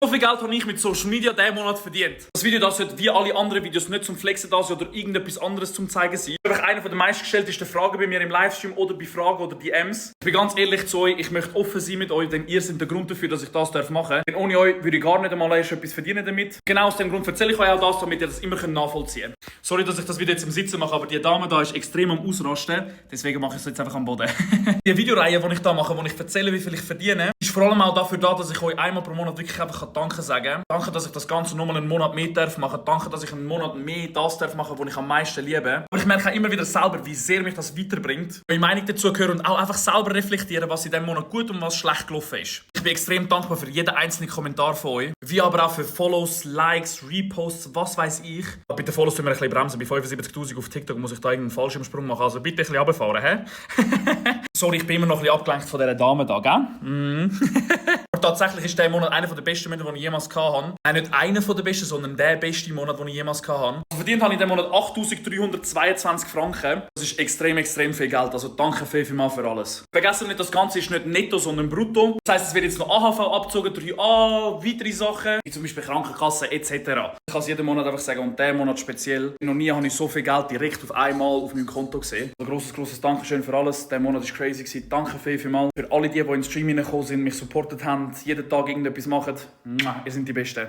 So viel Geld habe ich mit Social Media diesen Monat verdient. Das Video das sollte wie alle anderen Videos nicht zum Flexen da sein oder irgendetwas anderes zum Zeigen sein. Das ist eine der meistgestelltesten Fragen bei mir im Livestream oder bei Fragen oder DMs. Ich bin ganz ehrlich zu euch, ich möchte offen sein mit euch, denn ihr seid der Grund dafür, dass ich das machen darf. Denn ohne euch würde ich gar nicht einmal erst etwas verdienen damit. Genau aus dem Grund erzähle ich euch auch das, damit ihr das immer nachvollziehen könnt. Sorry, dass ich das Video jetzt im Sitzen mache, aber die Dame da ist extrem am Ausrasten. Deswegen mache ich es jetzt einfach am Boden. Die Videoreihe, die ich da mache, wo ich erzähle, wie viel ich verdiene, ist vor allem auch dafür da, dass ich euch einmal pro Monat wirklich einfach Danke sagen kann. Danke, dass ich das Ganze nochmal einen Monat mehr darf machen. Danke, dass ich einen Monat mehr das darf machen, was ich am meisten liebe. Aber ich merke auch immer wieder selber, wie sehr mich das weiterbringt. Meine Meinung dazu hören und auch einfach selber reflektieren, was in diesem Monat gut und was schlecht gelaufen ist. Ich bin extrem dankbar für jeden einzelnen Kommentar von euch. Wie aber auch für Follows, Likes, Reposts, was weiß ich. Aber bitte Follows tun wir ein bisschen bremsen. Bei 75'000 auf TikTok muss ich da irgendeinen Fallschirmsprung machen. Also bitte ein bisschen runterfahren, hä? Sorry, ich bin immer noch ein bisschen abgelenkt von dieser Dame da, gell? Aber tatsächlich ist dieser Monat einer der besten Monate, die ich jemals hatte. Nicht einer der besten, sondern der beste Monat, den ich jemals hatte. Also verdient habe ich in diesem Monat 8'322 Franken. Das ist extrem viel Geld. Also danke vielmals für alles. Vergessen nicht, das Ganze ist nicht netto, sondern brutto. Das heisst, es wird jetzt noch AHV abgezogen durch weitere Sachen, wie zum Beispiel Krankenkasse etc. Ich kann es jeden Monat einfach sagen und diesen Monat speziell. Noch nie habe ich so viel Geld direkt auf einmal auf meinem Konto gesehen. Also grosses Dankeschön für alles. Dieser Monat war crazy gewesen. Danke vielmals für alle, die in den Stream reingekommen sind, mich supportet haben, jeden Tag irgendetwas machen. Ihr seid die Besten.